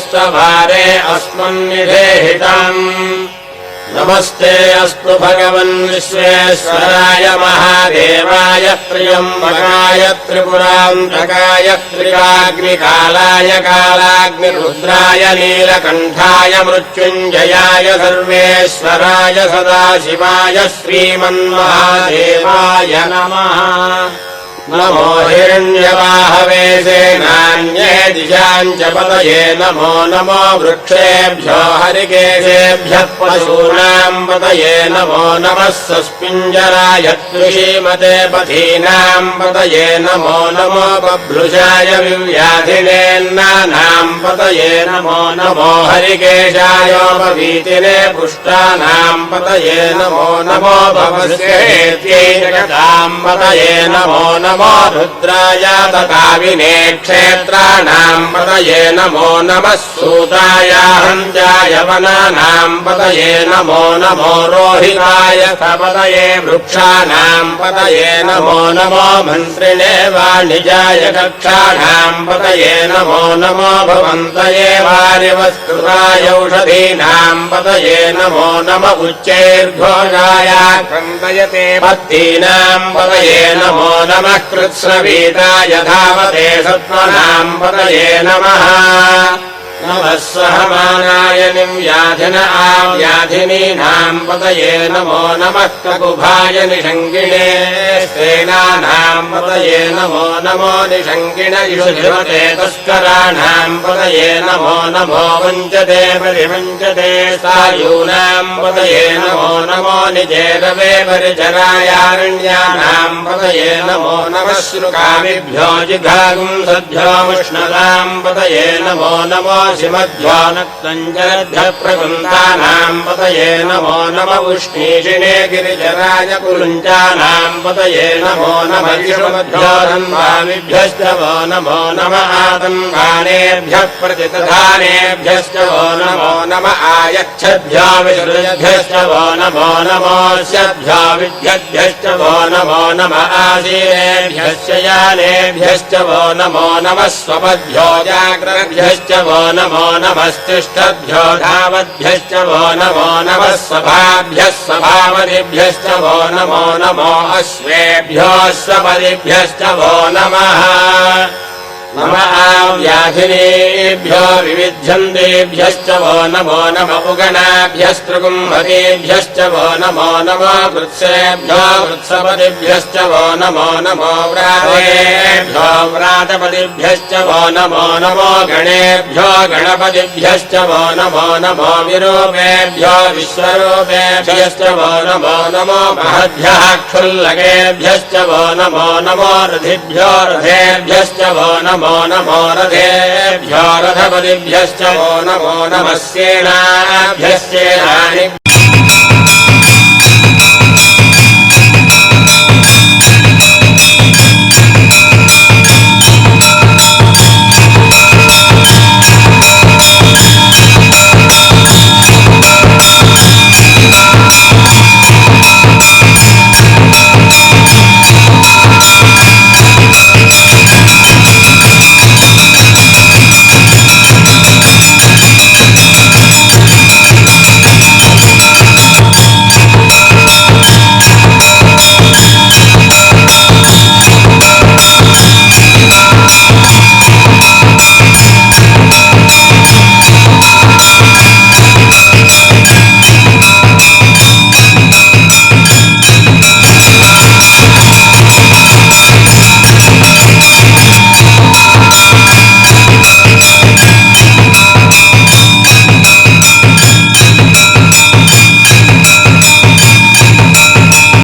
स्तवारे अस्मन्निधेहितम् नमस्ते अस्तु भगवन् विश्वेश्वराय महादेवाय त्र्यम्बकाय त्रिपुरान्तकाय त्रिकाग्निकालाय कालाग्निरुद्राय नीलकण्ठाय मृत्युञ्जयाय सर्वेश्वराय सदाशिवाय श्रीमन्महादेवाय नमः नमो हिरण्यवाहवे सेनान्ये दिशाम् च पतये नमो नमो वृक्षेभ्यो हरिकेशेभ्यः पशूनाम् पतये नमो नमः सस्पिञ्जराय त्रिशीमते पथीनाम् पतये नमो नमो बभ्रुषाय विव्याधिनेन्नानाम् पतये नमो नमो हरिकेशायोपवीतिने पुष्टानाम् पतये नमो नमो भवस्येत्यै जगताम् पतये नमो नमो रुद्राय तकाविने क्षेत्राणाम् पतये नमो नमः सूताय हन्त्याय वनानाम् पतये नमो नमो रोहिताय पतये वृक्षाणाम् पतये नमो नमो मन्त्रिणे वाणिजाय कक्षाणाम् पतये नमो नमो भवन्तये वारिवस्कृताय औषधीनाम् पतये नमो नम उच्चैर्घोषाय क्रन्दयते पत्तीनाम् पतये नमो नमः कृत्स्नवीताय धावते सत्त्वनाम् पतये नमः नमः सहमानाय निव्याधिन आव्याधिनीनाम् पतये नमो नमः ककुभाय निषङ्गिणे सेनानाम् पतये नमो नमो निषङ्गिण युषिवते तस्कराणाम् पतये नमो नमो वञ्चते परिवञ्चते सायूनाम् पतये नमो नमो निजेरवे परिचरायारण्यानाम् पतये नमो नमः श्रुकामिभ्यो जिघागुंसद्भ्योमुष्णदाम् पतये नमो नमो शिमध्यो नक्तञ्जलध्यप्रकुन्तानाम् पतये नमो नम उष्णीषिणे गिरिजराय कुलुञ्चानाम् पतये नमो नमः विष्णुभ्यो धन्वामिभ्यश्च वो नमो नम आतन्वानेभ्यः प्रतितधानेभ्यश्च वो नमो नम आयच्छद्भ्यो विसृजभ्यश्च वो नमो नमोऽस्यभ्यो विद्यद्भ्यश्च वो नमो नम आसीनेभ्यश्च यानेभ्यश्च वो नमो नमः स्वपद्भ्यो जाग्रभ्यश्च वो नमो नमस्तिष्ठभ्यो धावद्भ्यश्च वो नमो नमः सभाभ्यः सभावदिभ्यश्च वो नमो नमो अश्वेभ्यो अश्वपदिभ्यश्च वो नमः नम आव्याधिनेभ्यो विविध्यन्तेभ्यश्च वो नमो नम उगणाभ्यस्त्रिकुम्भकेभ्यश्च वो नमो नमो कृत्सेभ्यो कृत्सपदिभ्यश्च वो नमो नमो व्रातेभ्यो व्रातपदिभ्यश्च वो नमो नमो गणेभ्यो गणपतिभ्यश्च वो नमो नमो विरूपेभ्यो विश्वरूपेभ्यश्च वो नमो नमो महद्भ्यः क्षुल्लकेभ्यश्च वो नमो नमो रथिभ्यो रथेभ्यश्च वो नमो नमो रथेभ्यो रथपतिभ्यश्च वो नमो नमः सेनाभ्यश्चेनानि